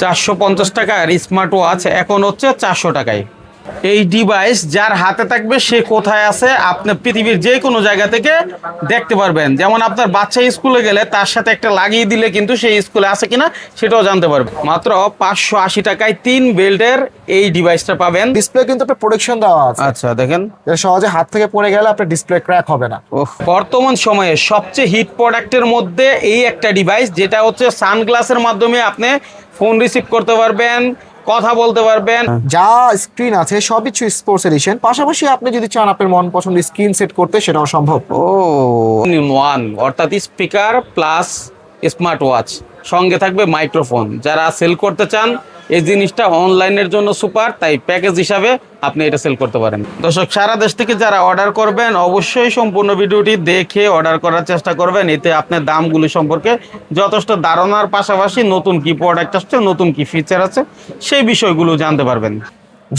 450 টাকার smart watch এখন হচ্ছে 400 টাকায়। এই ডিভাইস যার হাতে থাকবে সে কোথায় আছে আপনি পৃথিবীর যে কোনো জায়গা থেকে দেখতে পারবেন। যেমন আপনার বাচ্চা স্কুলে গেলে তার সাথে একটা লাগিয়ে দিলে কিন্তু সেই স্কুলে আছে কিনা সেটাও জানতে পারবে। মাত্র 580 টাকায় 3 বেল্টের এই ডিভাইসটা পাবেন। ডিসপ্লে কিন্তু আপনার প্রোটেকশন দেওয়া আছে। আচ্ছা দেখেন, এটা সহজে হাত থেকে পড়ে গেলে আপনার ডিসপ্লে ক্র্যাক হবে না। বর্তমান সময়ে সবচেয়ে হিট প্রোডাক্টের মধ্যে এই একটা ডিভাইস, যেটা হচ্ছে সানগ্লাসের মাধ্যমে আপনি ফোন রিসিভ করতে পারবেন, কথা বলতে পারবেন। যা স্ক্রিন আছে সবই স্পোর্টস এডিশন, পাশাপাশি আপনি যদি চান আপনার মন পছন্দের স্ক্রিন সেট করতে সেটাও সম্ভব। ওয়ান অর্থাৎ স্পিকার প্লাস স্মার্ট ওয়াচ, সঙ্গে থাকবে মাইক্রোফোন। যারা সেল করতে চান এই জিনিসটা অনলাইনের জন্য সুপার, তাই প্যাকেজ হিসাবে আপনি এটা সেল করতে পারেন। দর্শক, সারা দেশ থেকে যারা অর্ডার করবেন অবশ্যই সম্পূর্ণ ভিডিওটি দেখে অর্ডার করার চেষ্টা করবেন। এতে আপনার দামগুলো সম্পর্কে যথেষ্ট ধারণার পাশাপাশি নতুন কি প্রোডাক্ট আসছে, নতুন কি ফিচার আছে সেই বিষয়গুলো জানতে পারবেন।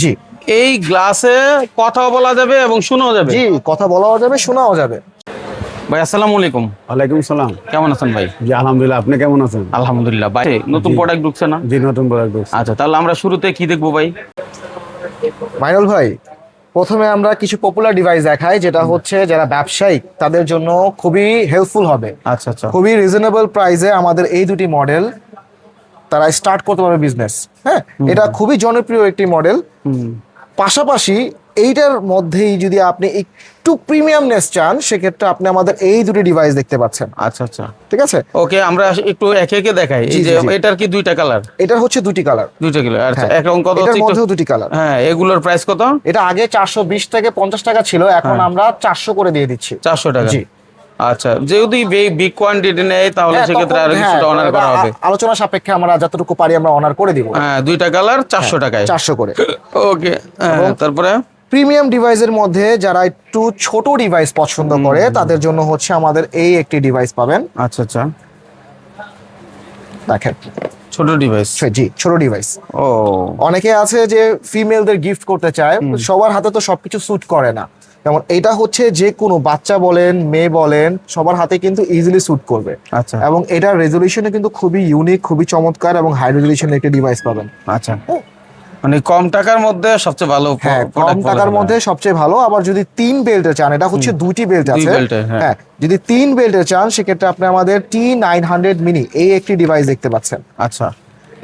জি, এই গ্লাসে কথাও বলা যাবে এবং শোনাও যাবে। জি, কথা বলাও যাবে, শোনাও যাবে। ভাই আসসালামু আলাইকুম। ওয়ালাইকুম সালাম। কেমন আছেন ভাই? জি আলহামদুলিল্লাহ, আপনি কেমন আছেন? আলহামদুলিল্লাহ। ভাই নতুন প্রোডাক্ট ঢুকছে না? জি নতুন প্রোডাক্ট। আচ্ছা, তাহলে আমরা শুরুতে কি দেখবো ভাই? মাইনুল ভাই, প্রথমে আমরা কিছু পপুলার ডিভাইস দেখাই, যেটা হচ্ছে যারা ব্যবসায়িক তাদের জন্য খুবই হেল্পফুল হবে। আচ্ছা আচ্ছা, খুবই রিজনেবল প্রাইসে আমাদের এই দুটি মডেল তারা স্টার্ট করতে পারবে বিজনেস। হ্যাঁ, এটা খুবই জনপ্রিয় একটি মডেল। পাশাপাশি এইটার মধ্যেই যদি আপনি একটু প্রিমিয়ামনেস চান সেক্ষেত্রে আপনি আমাদের এই দুটি ডিভাইস দেখতে পাচ্ছেন। আচ্ছা আচ্ছা, ঠিক আছে, ওকে, আমরা একটু একে একে দেখাই। এই যে এটার কি দুইটা কালার? এটার হচ্ছে দুটি কালার। দুইটা কালার, আচ্ছা। হ্যাঁ, এখন কত এটার হচ্ছে? মধ্যেও দুটি কালার। হ্যাঁ, এগুলোর প্রাইস কত? এটা আগে 420 থেকে 50 টাকা ছিল, এখন আমরা 400 করে দিয়ে দিচ্ছি। 400 টাকা। জি। আচ্ছা, যদি বিগ কোয়ান্টিটি নেয় তাহলে সেক্ষেত্রে আরো কিছুটা অনার করা হবে। আলোচনা সাপেক্ষে আমরা যতটুকু পারি আমরা অনার করে দিব। হ্যাঁ, দুইটা কালার 400 টাকায়। 400 করে। ওকে, তারপরে প্রিমিয়াম ডিভাইসের মধ্যে যারা একটু ছোট ডিভাইস পছন্দ করে তাদের জন্য হচ্ছে আমাদের এই একটি ডিভাইস পাবেন। আচ্ছা আচ্ছা, দেখেন, ছোট ডিভাইস। জি, ছোট ডিভাইস। ও, অনেকে আছে যে ফিমেলদের গিফট করতে চায়, সবার হাতে তো সবকিছু স্যুট করে না। যেমন এটা হচ্ছে যে কোনো বাচ্চা বলেন মেয়ে বলেন সবার হাতে কিন্তু ইজিলি স্যুট করবে। আচ্ছা, এবং এটার রেজলিউশনে কিন্তু খুবই ইউনিক, খুবই চমৎকার এবং হাই রেজলিউশনের একটি ডিভাইস পাবেন। আচ্ছা, মানে কম টাকার মধ্যে সবচেয়ে ভালো। হ্যাঁ, কম টাকার মধ্যে সবচেয়ে ভালো। আবার যদি 3 বেল্টের চান, এটা হচ্ছে দুটি বেল্ট আছে। হ্যাঁ, যদি 3 বেল্টের চান সেক্ষেত্রে আপনি আমাদের T900 মিনি এই একটি ডিভাইস দেখতে পাচ্ছেন। আচ্ছা,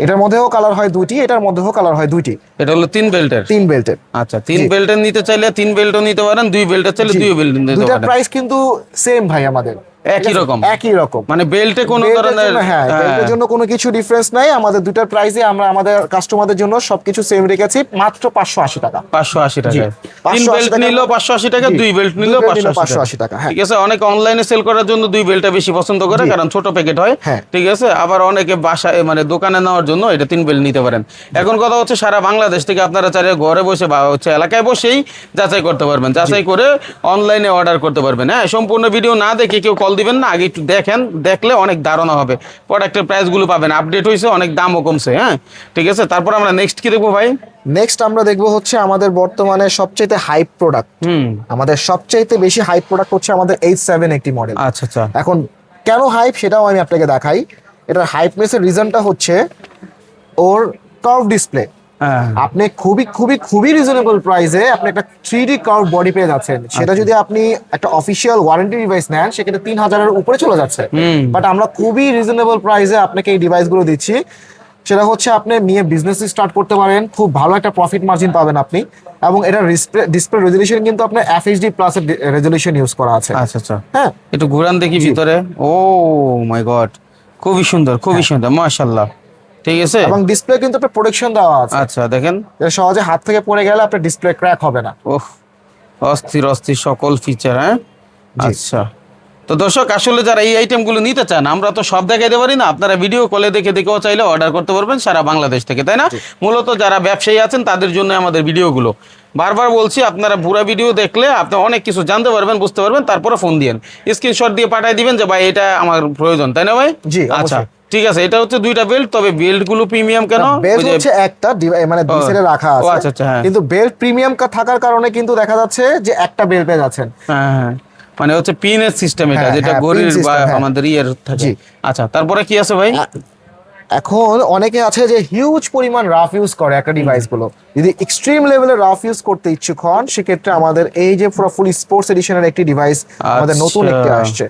এটার মধ্যেও কালার হয় দুটি, এটার মধ্যেও কালার হয় দুটি। এটা হলো 3 বেল্টের। 3 বেল্টের। আচ্ছা, 3 বেল্টের নিতে চাইলে 3 বেল্টও নিতে পারেন, 2 বেল্টের চাইলে 2 বেল্ট নিতে পারেন। দুইটার প্রাইস কিন্তু সেম ভাই, আমাদের একই রকম। একই রকম, মানে বেল্টে কোনো ধরনের, হ্যাঁ, বেল্টের জন্য কোনো কিছু ডিফারেন্স নাই। আমাদের দুইটার প্রাইসে আমরা আমাদের কাস্টমারদের জন্য সবকিছু সেম রেখেছি, মাত্র 580 টাকা। 580 টাকা। 3 বেল্ট নিলো 580 টাকা, 2 বেল্ট নিলো 580 টাকা। হ্যাঁ, ঠিক আছে। অনেকে অনলাইনে সেল করার জন্য 2 বেল্টটা বেশি পছন্দ করে, কারণ ছোট প্যাকেট হয়। ঠিক আছে। আবার অনেকে বাসায় মানে দোকানে নেওয়ার জন্য এটা 3 বেল্ট নিতে পারেন। এখন কথা হচ্ছে সারা বাংলাদেশ থেকে আপনারা চাইলে ঘরে বসে বা হচ্ছে এলাকায় বসেই যাচাই করতে পারবেন, যাচাই করে অনলাইনে অর্ডার করতে পারবেন। হ্যাঁ, সম্পূর্ণ ভিডিও না দেখে কেউ কল দিবেন না, আগে একটু দেখেন, দেখলে অনেক ধারণা হবে। প্রোডাক্টের প্রাইসগুলো পাবেন, আপডেট হয়েছে, অনেক দামও কমছে। হ্যাঁ, ঠিক আছে। তারপর আমরা নেক্সট কি দেখবো ভাই? নেক্সট আমরা দেখবো হচ্ছে আমাদের বর্তমানে সবচেয়ে হাইপ প্রোডাক্ট। আমাদের সবচেয়ে বেশি হাইপ প্রোডাক্ট হচ্ছে আমাদের H7 একটি মডেল। আচ্ছা আচ্ছা, এখন কেন হাইপ সেটাও আমি আপনাকে দেখাই। এটার হাইপনেসের রিজনটা হচ্ছে ওর কার্ভ ডিসপ্লে। আপনি খুবই খুবই খুবই রিজনেবল প্রাইসে আপনি একটা 3D কার্ভ বডি পেয়ে যাচ্ছেন। সেটা যদি আপনি একটা অফিসিয়াল ওয়ারেন্টি ডিভাইস নেন সেক্ষেত্রে 3000-এর উপরে চলে যাচ্ছে। বাট আমরা খুবই রিজনেবল প্রাইসে আপনাকে এই ডিভাইসগুলো দিচ্ছি। সেটা হচ্ছে আপনি নিয়ে বিজনেস স্টার্ট করতে পারেন, খুব ভালো একটা প্রফিট মার্জিন পাবেন আপনি। এবং এটার ডিসপ্লে রেজলিউশন কিন্তু আপনার FHD প্লাস এর রেজলিউশন ইউজ করা আছে। আচ্ছা আচ্ছা, হ্যাঁ, একটু ঘুরান দেখি ভিতরে। ও মাই গড, খুবই সুন্দর, খুবই সুন্দর, মাশাআল্লাহ। ঠিক আছে, এবং ডিসপ্লে কিন্তু একটা প্রোটেকশন দেওয়া আছে। আচ্ছা দেখেন, এটা সহজে হাত থেকে পড়ে গেলে আপনার ডিসপ্লে ক্র্যাক হবে না। ওহ, অস্থির অস্থির সকল ফিচার। হ্যাঁ, আচ্ছা। তো দর্শক, আসলে যারা এই আইটেমগুলো নিতে চান, আমরা তো সব দেখাইতে পারি না, আপনারা ভিডিও কলে দেখে দেখেও চাইলে অর্ডার করতে পারবেন সারা বাংলাদেশ থেকে, তাই না? মূলত যারা ব্যবসায়ী আছেন তাদের জন্য আমাদের ভিডিওগুলো। বারবার বলছি, আপনারা পুরো ভিডিও দেখলে আপনি অনেক কিছু জানতে পারবেন, বুঝতে পারবেন। তারপরে ফোন দিয়েন, স্ক্রিনশট দিয়ে পাঠিয়ে দিবেন যে ভাই এটা আমার প্রয়োজন, তাই না ভাই? জি, আচ্ছা ঠিক আছে। এটা হচ্ছে দুইটা বেল্ট, তবে বেল্ট গুলো প্রিমিয়াম কেন? বেল্ট হচ্ছে একটা মানে দুই সাইডে রাখা আছে। আচ্ছা আচ্ছা, কিন্তু বেল্ট প্রিমিয়াম থাকার কারণে কিন্তু দেখা যাচ্ছে যে একটা বেল্ট পেয়ে যাচ্ছেন। হ্যাঁ, মানে হচ্ছে পিনের সিস্টেম এটা, যেটা গরির বা আমাদের ইয়ের থাকে। আচ্ছা, তারপরে কি আছে ভাই? এখন অনেকে আছে যে হিউজ পরিমাণ রাফ ইউজ করে একটা ডিভাইস গুলো, যদি এক্সট্রিম লেভেলের রাফ ইউজ করতে ইচ্ছুক হন সেক্ষেত্রে আমাদের এই যে পুরো ফুল স্পোর্টস এডিশনের একটি ডিভাইস আমাদের নতুন একটি আসছে।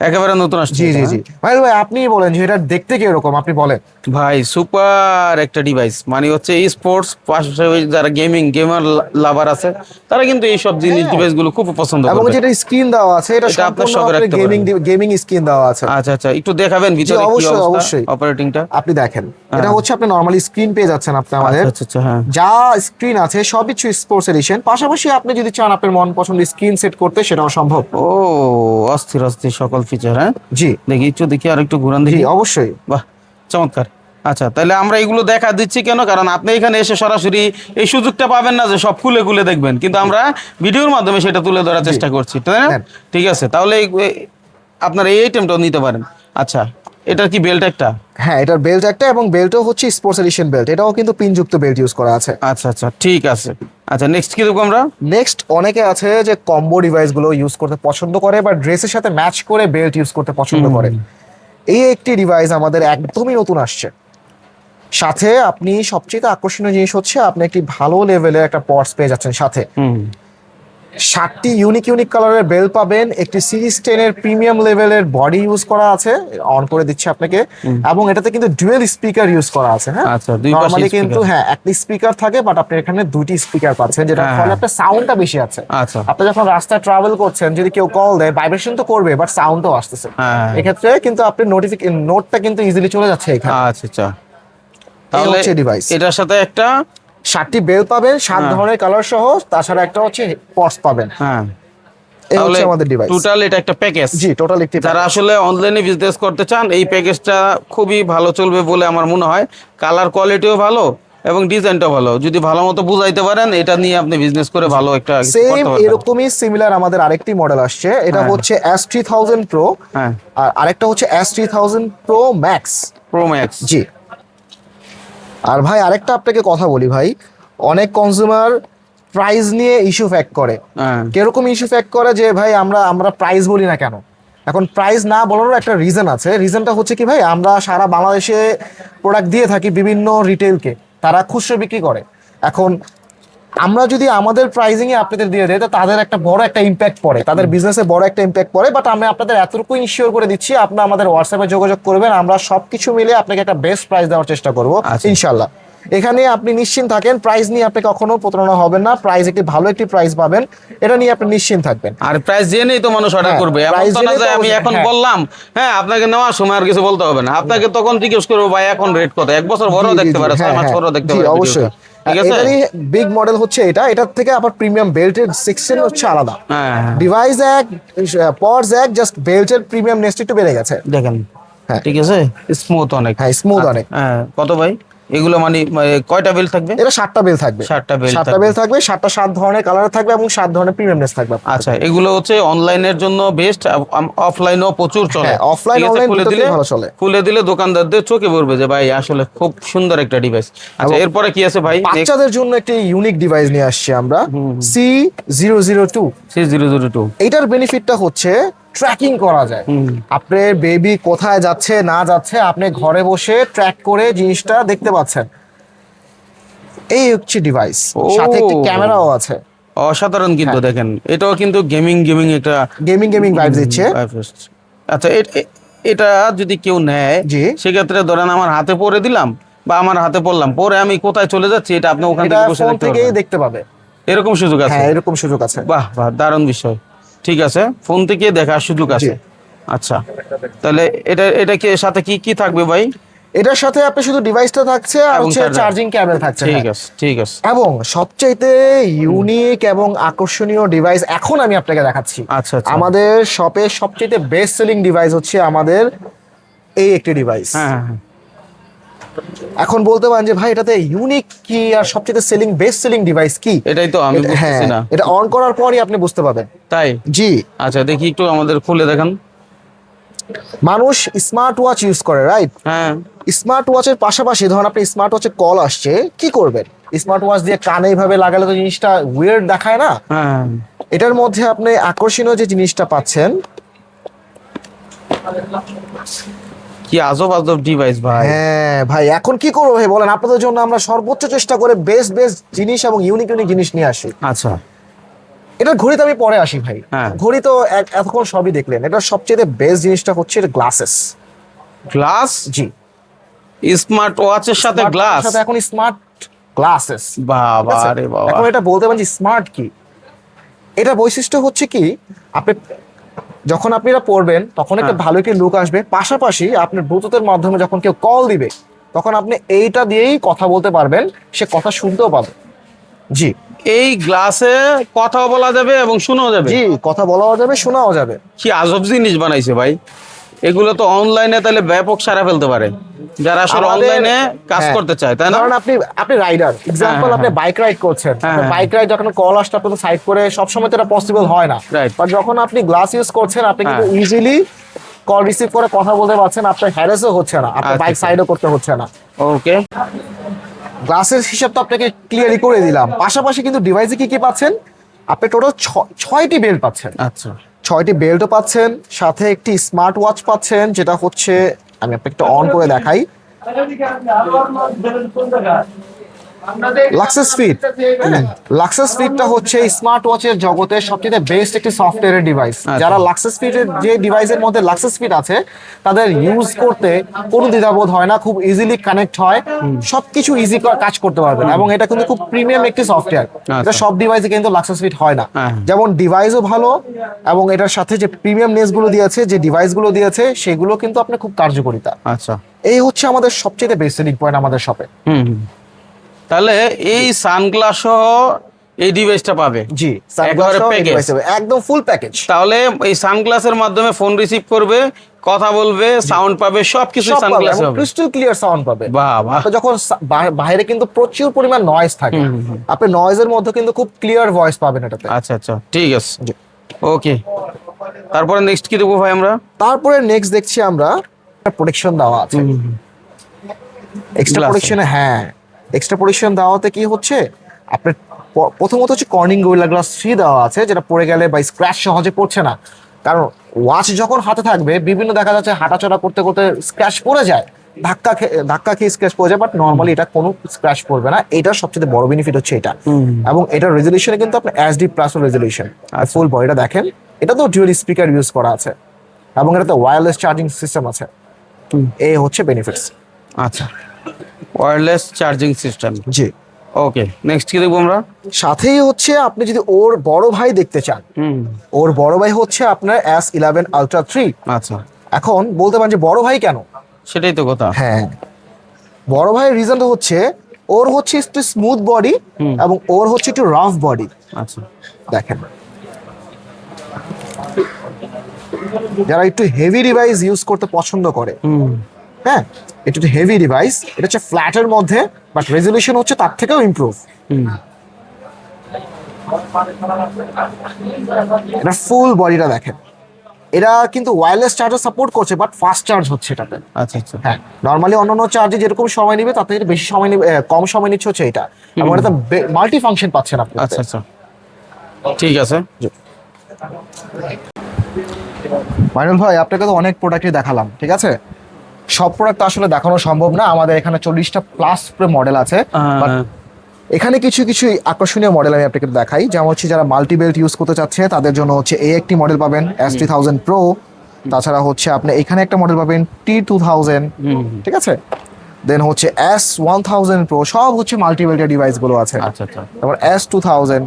একেবারে নতুন আসছে। জি জি জি ভাই, ভাই আপনি বলেন যে এটা দেখতে কিরকম, আপনি বলেন। ভাই সুপার একটা ডিভাইস, মানে হচ্ছে এই স্পোর্টস পাশাপাশি যারা গেমার লাভার আছে তারা কিন্তু এই সব ডিভাইস গুলো খুব পছন্দ এবং করবে। যেটা স্ক্রিন দেওয়া আছে এটা এটা আপনার সম্পূর্ণ শখের একটা গেমিং স্ক্রিন দেওয়া আছে। আচ্ছা আচ্ছা, একটু দেখাবেন ভিতরে কি অবশ্যই, অবস্থা অবশ্যই। অপারেটিংটা। আপনি দেখেন এটা হচ্ছে আপনি নরমালি স্ক্রিন পেয়ে যাচ্ছেন আপনি আমাদের। আচ্ছা আচ্ছা হ্যাঁ। যা স্ক্রিন আছে সবই স্পোর্টস এডিশন, পাশাপাশি আপনি যদি চান আপনার মন পছন্দের স্ক্রিন সেট করতে সেটাও সম্ভব। ও অস্থির অস্থির সকল ফিচার। হ্যাঁ জি দেখি আর একটু ঘুরান জি দেখি। অবশ্যই। বাহ চমৎকার। আচ্ছা তাহলে আমরা এগুলো দেখা দিচ্ছি কেন, কারণ আপনি এখানে এসে সরাসরি এই সুযোগটা পাবেন না যে সব খুলে খুলে দেখবেন, কিন্তু আমরা ভিডিওর মাধ্যমে সেটা তুলে ধরার চেষ্টা করছি, তাই না? হ্যাঁ। ঠিক আছে, তাহলে আপনার এই আইটেমটাও নিতে পারেন। আচ্ছা এটার কি বেল্ট একটা? হ্যাঁ, এটার বেল্ট একটা, এবং বেল্টও হচ্ছে স্পোর্টস এডিশন বেল্ট, এটাও কিন্তু পিনযুক্ত বেল্ট ইউজ করা আছে। আচ্ছা আচ্ছা ঠিক আছে। আচ্ছা নেক্সট কি দেখবো আমরা? নেক্সট অনেকে আছে যে কম্বো ডিভাইস গুলো ইউজ করতে পছন্দ করে বা ড্রেসের সাথে ম্যাচ করে বেল্ট ইউজ করতে পছন্দ করে। এই একটি ডিভাইস আমাদের একদমই নতুন আসছে। সাথে আপনি সবচেয়ে আকর্ষণীয় জিনিস হচ্ছে আপনি একটি ভালো লেভেলের একটা পর্স পেয়ে যাচ্ছেন সাথে। 7টি ইউনিক কালারের বেল পাবেন, একটি সিরিজ 10 এর প্রিমিয়াম লেভেলের বডি ইউজ করা আছে, অন করে দিচ্ছি আপনাকে, এবং এটাতে কিন্তু ডুয়েল স্পিকার ইউজ করা আছে। হ্যাঁ আচ্ছা, দুই পাশে নরমালি কিন্তু speaker। হ্যাঁ একটি স্পিকার থাকে, বাট আপনি এখানে দুইটি স্পিকার পাচ্ছেন, যেটা হ্যাঁ। ফলে আপনার সাউন্ডটা বেশি আছে। আচ্ছা। আপনি যখন রাস্তায় ট্রাভেল করছেন যদি কেউ কল দেয় ভাইব্রেশন তো করবে, বাট সাউন্ডও আসতেছে। হ্যাঁ। এক্ষেত্রে কিন্তু আপনি নোটটা কিন্তু ইজিলি চলে যাচ্ছে এখানে। আচ্ছা আচ্ছা, তাহলে হচ্ছে ডিভাইস। এটার সাথে একটা 7টি বেল পাবেন 7 ধরনের কালার সহ, তাছাড়া একটা হচ্ছে পর্স পাবেন। হ্যাঁ এই তাহলে হচ্ছে আমাদের ডিভাইস। টোটাল এটা একটা প্যাকেজ। জি টোটাল একটি যারা আসলে অনলাইনে বিজনেস করতে চান এই প্যাকেজটা খুবই ভালো চলবে বলে আমার মনে হয়। কালার কোয়ালিটিও ভালো এবং ডিজাইনটাও ভালো, যদি ভালো মতো বুঝাইতে পারেন এটা নিয়ে আপনি বিজনেস করে ভালো একটা কিছু সেম করতে পারবেন। এরকমই সিমিলার আমাদের আরেকটি মডেল আসছে, এটা হ্যাঁ। হচ্ছে S3000 Pro, হ্যাঁ আর আরেকটা হচ্ছে S3000 Pro Max। Pro max. জি। আর ভাই আরেকটা আপনাকে কথা বলি ভাই, অনেক কনজিউমার প্রাইস নিয়ে ইস্যু ফ্যাক্ট করে। হ্যাঁ কিরকম ইস্যু ফ্যাক্ট করে যে ভাই আমরা প্রাইস বলি না কেন। এখন প্রাইস না বলারও একটা রিজন আছে। রিজনটা হচ্ছে কি ভাই, আমরা সারা বাংলাদেশে প্রোডাক্ট দিয়ে থাকি বিভিন্ন রিটেলকে, তারা খুচরো বিক্রি করে। এখন আমরা যদি আমাদের প্রাইজিং এ আপনাদের দিয়ে দেয় তো তাদের একটা বড় একটা ইম্প্যাক্ট পড়ে, তাদের বিজনেসে বড় একটা ইম্প্যাক্ট পড়ে। বাট আমি আপনাদের এতটুকু ইনশিওর করে দিচ্ছি, আপনি আমাদের হোয়াটসঅ্যাপে যোগাযোগ করবেন, আমরা সবকিছু মিলে আপনাকে একটা বেস্ট প্রাইস দেওয়ার চেষ্টা করবো আচ্ছা। ইনশাল্লাহ। এখানে আপনি নিশ্চিন্ত থাকেন, প্রাইস নিয়ে আপনি কখনো প্রতারণা হবেন না, প্রাইস একটি ভালো একটি প্রাইস পাবেন, এটা নিয়ে আপনি নিশ্চিন্ত থাকবেন। আর প্রাইস জেনেই তো মানুষ অর্ডার হ্যাঁ, করবে, এমন price তো না জেনেই যে তো আমি এখন হ্যাঁ। বললাম হ্যাঁ আপনাকে নেওয়ার সময় আর কিছু বলতে হবে না, আপনাকে তখন জিজ্ঞেস করবো ভাই এখন রেট কত, এক বছর বড় জি, জি, দেখতে জি, পারে, 6 হ্যাঁ, মাস হ্যাঁ। বড় দেখতে জি, পারে অবশ্যই। ঠিক আছে। এটারই বিগ মডেল হচ্ছে এটার থেকে আবার প্রিমিয়াম বেল্টের সেকশন হচ্ছে আলাদা। হ্যাঁ হ্যাঁ। ডিভাইস এক, পর্স এক, জাস্ট বেল্টের প্রিমিয়াম নেস্ট একটু বেড়ে গেছে। দেখেন হ্যাঁ। ঠিক আছে, স্মুথ অনেক। হ্যাঁ, smooth অনেক। হ্যাঁ কত ভাই এগুলো, মানে কয়টা বেল থাকবে? এটা 7টা বেল থাকবে। 7টা বেল 7টা বেল থাকবে, 7টা 7 ধরনের কালার থাকবে এবং 7 ধরনের প্রিমিয়ামনেস থাকবে। আচ্ছা এগুলো হচ্ছে অনলাইনের জন্য বেস্ট, অফলাইনও প্রচুর চলে। হ্যাঁ, offline, ঠিক আছে, online খুলে দুটোতেই দিলে ভালো চলে। খুলে দিলে দোকানদারদের চোখে পড়বে যে ভাই আসলে খুব সুন্দর একটা ডিভাইস। আচ্ছা এরপরে কি আছে ভাই? বাচ্চাদের জন্য একটি ইউনিক ডিভাইস নিয়ে আসছি আমরা, C002। C002। এটার বেনিফিটটা হচ্ছে ট্র্যাকিং করা যায়। আপনার বেবি কোথায় যাচ্ছে না যাচ্ছে আপনি ঘরে বসে ট্র্যাক করে জিনিসটা দেখতে পাচ্ছেন। এই হচ্ছে ডিভাইস, ও। সাথে একটি ক্যামেরাও আছে। অসাধারণ কিন্তু হ্যাঁ। দেখেন, এটাও কিন্তু গেমিং একটা গেমিং ভাইবস দিচ্ছে। আচ্ছা এটা যদি কেউ নেয় জি। সেক্ষেত্রে ধরেন আমার হাতে পরে দিলাম বা আমার হাতে পড়লাম, পরে আমি কোথায় চলে যাচ্ছি এটা আপনি ওখান এটা থেকে বসে ফোন দেখতে থেকেই পারবেন, দেখতে পাবে। এরকম সুযোগ আছে? হ্যাঁ, এরকম সুযোগ আছে। বাহ বাহ দারুণ বিষয়। ঠিক আছে, ফোন থেকে দেখার সুযোগ আছে। আচ্ছা তাহলে এটা কি সাথে কি কি থাকবে ভাই? এটার সাথে আপনি শুধু ডিভাইসটা থাকছে আর এবং হচ্ছে charger। চার্জিং কেবল থাকছে। ঠিক হ্যাঁ। আছে ঠিক আছে। এবং সবচাইতে ইউনিক এবং আকর্ষণীয় ডিভাইস এখন আমি আপনাকে দেখাচ্ছি। আচ্ছা আচ্ছা। আমাদের শপে সবচাইতে বেস্ট সেলিং ডিভাইস হচ্ছে আমাদের এই একটি ডিভাইস। হ্যাঁ হ্যাঁ। এখন বলতে পারেন যে ভাই এটাতে ইউনিক কি আর সবচেয়ে বেস্ট সেলিং ডিভাইস কি? এটাই তো আমি হ্যাঁ, বুঝতেছি না। এটা অন করার পরই আপনি বুঝতে পারবেন। তাই? জি। আচ্ছা দেখি একটু আমাদের খুলে দেখান। মানুষ স্মার্ট ওয়াচ ইউজ করে, রাইট? হ্যাঁ স্মার্ট ওয়াচের পাশাপাশি ধরুন আপনি স্মার্ট ওয়াচে কল আসছে, কি করবেন? স্মার্ট ওয়াচ দিয়ে কানে এইভাবে লাগালে তো জিনিসটা উইয়ার্ড দেখায় না। হ্যাঁ। এটার মধ্যে আপনি আকর্ষণীয় যে জিনিসটা পাচ্ছেন, কি কি আজব আজব ডিভাইস ভাই। হ্যাঁ ভাই, এখন কি করবো ভাই বলেন, আপনাদের জন্য আমরা সর্বোচ্চ চেষ্টা করে বেস্ট বেস্ট জিনিস এবং ইউনিক ইউনিক জিনিস নিয়ে আসি। আচ্ছা, এটার ঘড়িতে আমি পরে আসি ভাই। হ্যাঁ। ঘড়ি তো এতক্ষণ সবই দেখলেন, এটার সবচেয়ে বেস্ট জিনিসটা হচ্ছে এটা গ্লাসেস। গ্লাস, জি, স্মার্ট ওয়াচের সাথে গ্লাস, সাথে এখন স্মার্ট গ্লাসেস। বাবা রে বাবা। এখন এটা বলতে পারেন যে স্মার্ট কি, এটা বৈশিষ্ট্য হচ্ছে কি, আপনি যখন আপনি এটা পড়বেন তখন একটা ভালো একটি লুক আসবে, পাশাপাশি আপনার ব্লুটুথের মাধ্যমে যখন কেউ কল দিবে তখন আপনি এইটা দিয়েই কথা বলতে পারবেন, সে কথা শুনতেও পাবে। জি এই গ্লাসে কথাও বলা যাবে এবং শোনাও যাবে। জি, কথা বলাও যাবে, শোনাও যাবে। কি আজব জিনিস বানাইছে ভাই। এগুলো তো অনলাইনে তাহলে ব্যাপক সারা ফেলতে পারে যারা আসলে আমাদের- অনলাইনে কাজ হ্যাঁ। করতে চায়, তাই না? কারণ আপনি রাইডার, এক্সাম্পল হ্যাঁ, আপনি বাইক রাইড করছেন, হ্যাঁ, হ্যাঁ। বাইক রাইড যখন কল আসতে আপনার সাইড করে সবসময় তো এটা পসিবল হয় না, Right. বাট যখন আপনি গ্লাস ইউজ করছেন আপনি কিন্তু হ্যাঁ। ইজিলি কল রিসিভ করে কথা বলতে পারছেন, আপনার হ্যারাসও হচ্ছে না, আপনার আচ্ছা, বাইক আচ্ছা। সাইডও করতে হচ্ছে না। ওকে, গ্লাসের হিসাব তো আপনাকে ক্লিয়ারলি করে দিলাম, পাশাপাশি কিন্তু ডিভাইসে কি কি পাচ্ছেন, আপনি টোটাল 6টি বেল্ট পাচ্ছেন। আচ্ছা, 6টি বেল্টও পাচ্ছেন, সাথে একটি স্মার্ট ওয়াচ পাচ্ছেন, যেটা হচ্ছে আমি আপনাকে একটু অন করে দেখাই, লাক্সাস ফিট। লাক্সাস ফিটটা হচ্ছে স্মার্ট ওয়াচের জগতের সবচেয়ে বেস্ট একটি সফটওয়্যারের ডিভাইস। যারা লাক্সাস ফিটের যে ডিভাইসের মধ্যে লাক্সাস ফিট আছে তাদের ইউজ করতে কোনো দ্বিধাবোধ হয় না, খুব ইজিলি কানেক্ট হয়, সবকিছু ইজি কাজ করতে পারবেন, এবং এটা কিন্তু খুব প্রিমিয়াম একটি সফটওয়্যার। এটা সব ডিভাইসে কিন্তু লাক্সাস ফিট হয় না। হ্যাঁ। যেমন ডিভাইসও ভালো, এবং এটার সাথে যে প্রিমিয়াম নেসগুলো দিয়েছে, যে ডিভাইসগুলো দিয়েছে, সেগুলো কিন্তু আপনার খুব কার্যকরিতা। আচ্ছা, এই হচ্ছে আমাদের সবচেয়ে বেস্ট সেলিং পয়েন্ট আমাদের শপে। হুম হুম। তাহলে এই সানগ্লাস সহ এই ডিভাইসটা পাবে। জি, একেবারে সানগ্লাসও এই package। device হবে, একদম ফুল প্যাকেজ। তাহলে এই সানগ্লাসের মাধ্যমে ফোন রিসিভ করবে, কথা বলবে, সাউন্ড পাবে, সবকিছু সানগ্লাসে হবে। ক্রিস্টাল ক্লিয়ার সাউন্ড পাবে। বাহ বাহ। আপনি যখন বাইরে কিন্তু প্রচুর পরিমাণ নয়েজ থাকে, আপনি নয়েজের মধ্যে কিন্তু খুব ক্লিয়ার ভয়েস পাবেন এটাতে। আচ্ছা আচ্ছা, ঠিক আছে, জি। ওকে। তারপরে নেক্সট কি দেবো ভাই আমরা? তারপরে নেক্সট দেখছি আমরা প্রোটেকশন দেওয়া আছে, এক্সট্রা Glass-এ। প্রোটেকশনে। হ্যাঁ, এক্সট্রা প্রোটেকশন দেওয়াতে কি হচ্ছে, আপনার প্রথমত হচ্ছে কর্নিং গোরিলা গ্লাস 3 দেওয়া আছে, যেটা পড়ে গেলে বা স্ক্র্যাচ সহজে পড়ছে না। কারণ ওয়াচ যখন হাতে থাকবে, বিভিন্ন দেখা যাচ্ছে হাঁটাচলা করতে করতে স্ক্র্যাচ পড়ে যায়, ধাক্কা খেয়ে স্ক্র্যাচ পড়ে যায়, বাট নর্মালি এটা কোনো স্ক্র্যাচ পড়বে না। এটার সবচেয়ে বড় বেনিফিট হচ্ছে এটা। এবং এটার রেজলিউশনে কিন্তু আপনার HD প্লাস রেজলিউশন, ফুল বডিটা দেখেন। এটা তো ডুয়াল স্পিকার ইউজ করা আছে, এবং এটাতে ওয়্যারলেস চার্জিং সিস্টেম আছে। এই হচ্ছে বেনিফিটস। আচ্ছা, ওয়্যারলেস চার্জিং সিস্টেম। জি, ওকে, নেক্সট কি দেখবো আমরা? সাথেই হচ্ছে আপনি যদি ওর বড় ভাই দেখতে চান, ওর বড় ভাই হচ্ছে আপনার S11 Ultra 3। আচ্ছা, এখন বলতে পারেন যে বড় ভাই কেন? সেটাই তো কথা। হ্যাঁ, বড় ভাইয়ের রিজনটা হচ্ছে ওর হচ্ছে একটু স্মুথ বডি, এবং ওর হচ্ছে একটু রাফ বডি। আচ্ছা, দেখেন, যারা একটু হেভি ডিভাইস ইউজ করতে পছন্দ করে, হ্যাঁ, একটু হেভি ডিভাইস, এটা হচ্ছে ফ্ল্যাটের মধ্যে, বাট রেজলিউশন হচ্ছে তার থেকেও ইমপ্রুভ। এটা ফুল বডিটা দেখেন, এটা কিন্তু ওয়্যারলেস চার্জার সাপোর্ট করছে, বাট ফাস্ট চার্জ হচ্ছে এটাতে। আচ্ছা আচ্ছা, হ্যাঁ, নরমালি অন্যান্য চার্জে যেরকম সময় নেবে তার থেকে বেশি সময় নেবে, কম সময় নিচ্ছে হচ্ছে এটা, এবং এটা মাল্টি ফাংশন পাচ্ছেন আপনি। আচ্ছা আচ্ছা, ঠিক আছে। মাইনুল ভাই, আপনাকে তো অনেক প্রোডাক্টই দেখালাম, ঠিক আছে? সব প্রোডাক্ট আসলে দেখানো সম্ভব না, আমাদের এখানে 40টা প্লাস মডেল আছে, but এখানে কিছু কিছু আকর্ষণীয় মডেল আমি আপনাকে দেখাই। যেমন হচ্ছে যারা মাল্টি বেল্ট ইউজ করতে চাচ্ছে তাদের জন্য হচ্ছে এই একটি মডেল পাবেন, S3000 Pro। তাছাড়া হচ্ছে আপনি এখানে একটা মডেল পাবেন T2000, ঠিক আছে? দেন হচ্ছে S1000 Pro, সব হচ্ছে মাল্টি বেল্টের ডিভাইস গুলো আছে। আচ্ছা আচ্ছা, তারপর S2000,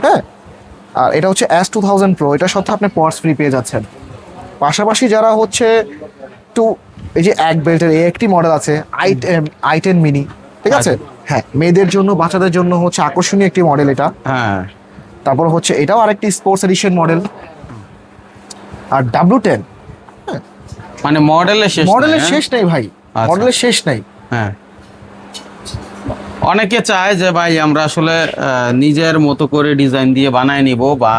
হ্যাঁ, আর এটা হচ্ছে S2000 Pro, এটার সাথে আপনি পাওয়ার ফ্রি পেয়ে যাচ্ছেন। পাশাপাশি যারা হচ্ছে একটু এই যে এক বেল্টের এই একটি মডেল আছে i10 মিনি, ঠিক আছে? হ্যাঁ, মেয়েদের জন্য, বাচ্চাদের জন্য হচ্ছে আকর্ষণীয় একটি মডেল এটা। হ্যাঁ, তারপর হচ্ছে এটাও আরেকটি স্পোর্টস এডিশন মডেল। আর W10, মানে মডেলের শেষ মডেলের নাই, শেষ নেই ভাই, আচ্ছা। মডেলের শেষ নেই। হ্যাঁ, অনেকে চায় যে ভাই আমরা আসলে নিজের মতো করে ডিজাইন দিয়ে বানায় নিব বা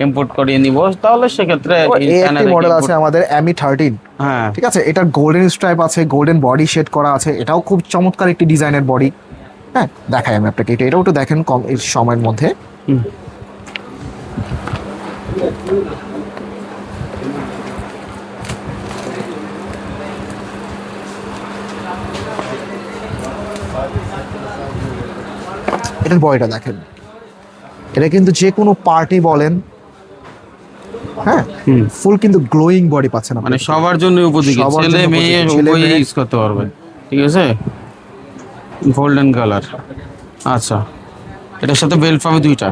ইম্পোর্ট করিয়ে নিব, তাহলে সেক্ষেত্রে এই একটি মডেল আছে আমাদের ME13, হ্যাঁ, ঠিক আছে? এটার গোল্ডেন স্ট্রাইপ আছে, গোল্ডেন বডি শেড করা আছে, এটাও খুব চমৎকার একটি ডিজাইনের বডি। হ্যাঁ, দেখাই আমি আপনাকে, এটাও একটু দেখেন কম এই সময়ের মধ্যে। এটার বডিটা দেখেন, এটা কিন্তু যে কোনো পার্টি বলেন, হ্যাঁ, ফুল কিন্তু গ্লোয়িং বডি পাচ্ছেন আপনি। মানে সবার জন্য উপযোগী, সবার ছেলে জন্য মেয়ে উপযোগী, ছেলে উভয়ই মেয়ে। ইউজ করতে পারবে। ঠিক আছে, গোল্ডেন কালার। আচ্ছা, এটার সাথে বেল্ট পাবে দুইটা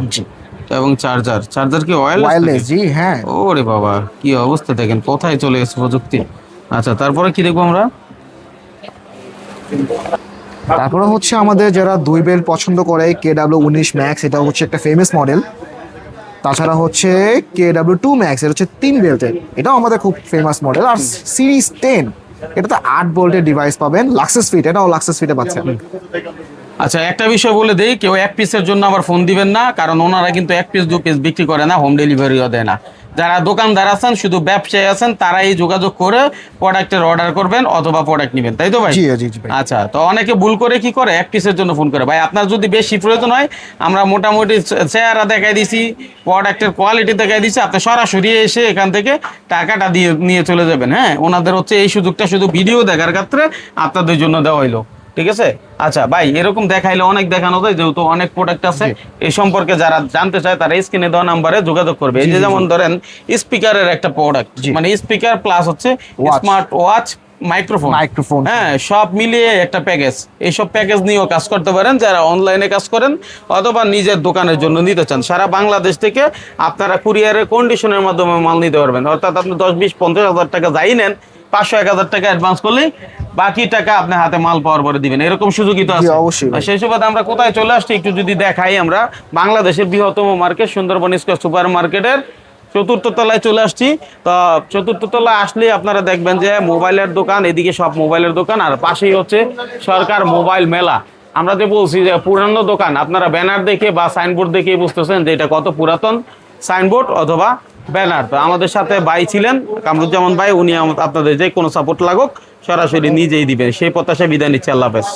এবং চার্জার কি ওয়্যারলেস, জি হ্যাঁ। ওরে বাবা, কি অবস্থা দেখেন, কোথায় চলে গেছে প্রযুক্তি। আচ্ছা, তারপরে কি দেখবো আমরা? তারপরে হচ্ছে আমাদের যারা 2 বেল্ট পছন্দ করে, KW19 ম্যাক্স, এটা হচ্ছে একটা ফেমাস মডেল। তাছাড়া হচ্ছে KW2 ম্যাক্স, এটা হচ্ছে 3 বেল্টের, এটাও আমাদের খুব ফেমাস মডেল। আর সিরিজ 10, এটাতে 8 ভোল্টের ডিভাইস পাবেন, লাক্সাস ফিট, এটাও লাক্সাস ফিটে পাচ্ছেন। আচ্ছা, একটা বিষয় বলে দেই, কেউ এক পিসের জন্য আবার ফোন দিবেন না, কারণ ওনারা কিন্তু 1 পিস 2 পিস বিক্রি করে না, হোম ডেলিভারিও দেয় না। যারা দোকানদার আছেন, শুধু ব্যবসায়ী আছেন, তারাই যোগাযোগ করে প্রোডাক্টের অর্ডার করবেন অথবা প্রোডাক্ট নেবেন, তাই তো ভাই? জি জি জি ভাই। আচ্ছা, তো অনেকে ভুল করে কি করে, 1 পিসের জন্য ফোন করে। ভাই, আপনার যদি বেশি প্রয়োজন হয়, আমরা মোটামুটি চেহারা দেখাই দিছি, প্রোডাক্টের কোয়ালিটি দেখাই দিছি, আপনি সরাসরি এসে এখান থেকে টাকাটা দিয়ে নিয়ে চলে যাবেন। হ্যাঁ, ওনাদের হচ্ছে এই সুযোগটা শুধু ভিডিও দেখার ক্ষেত্রে আপনাদের জন্য দেওয়া হইলো। ঠিক আছে। আচ্ছা ভাই, এরকম দেখাইলে অনেক দেখানো যায়, যেহেতু অনেক প্রোডাক্ট আছে, এই সম্পর্কে যারা জানতে চায় তারা স্ক্রিনে দেওয়া নাম্বারে যোগাযোগ করবে। এই যে যেমন ধরেন স্পিকারের একটা প্রোডাক্ট, মানে স্পিকার প্লাস হচ্ছে স্মার্ট ওয়াচ, মাইক্রোফোন, হ্যাঁ, সব মিলিয়ে একটা প্যাকেজ। এইসব প্যাকেজ নিয়েও কাজ করতে পারেন যারা অনলাইনে কাজ করেন অথবা নিজের দোকানের জন্য নিতে চান। সারা বাংলাদেশ থেকে আপনারা কুরিয়ারের কন্ডিশনের মাধ্যমে মাল নিতে পারবেন। অর্থাৎ আপনি 10, 20, 50 হাজার টাকা যাই নেন, 500, 1000 টাকা অ্যাডভান্স করলে বাকি টাকা আপনি হাতে মাল পাওয়ার পরে দিবেন, এরকম সুযোগই তো আছে। অবশ্যই। সেই সুবাদে আমরা কোথায় চলে আসছি একটু যদি দেখাই, আমরা বাংলাদেশের বৃহত্তম মার্কেট সুন্দরবন স্কয়ার সুপার মার্কেটের 4th তলায় চলে আসছি। তো 4th তলায় আসলে আপনারা দেখবেন যে মোবাইলের দোকান, এদিকে সব মোবাইলের দোকান, আর পাশেই হচ্ছে সরকার মোবাইল মেলা। আমরা যে বলছি যে পুরানো দোকান, আপনারা ব্যানার দেখে বা সাইনবোর্ড দেখে বুঝতেছেন যে এটা কত পুরাতন সাইনবোর্ড অথবা ব্যানার। তো আমাদের সাথে ভাই ছিলেন কামরুজ্জামান ভাই, উনি আপনাদের যে কোনো সাপোর্ট লাগুক সরাসরি নিজেই দিবেন, সেই প্রত্যাশায় বিদায় নিচ্ছে। আল্লাহ হাফেজ।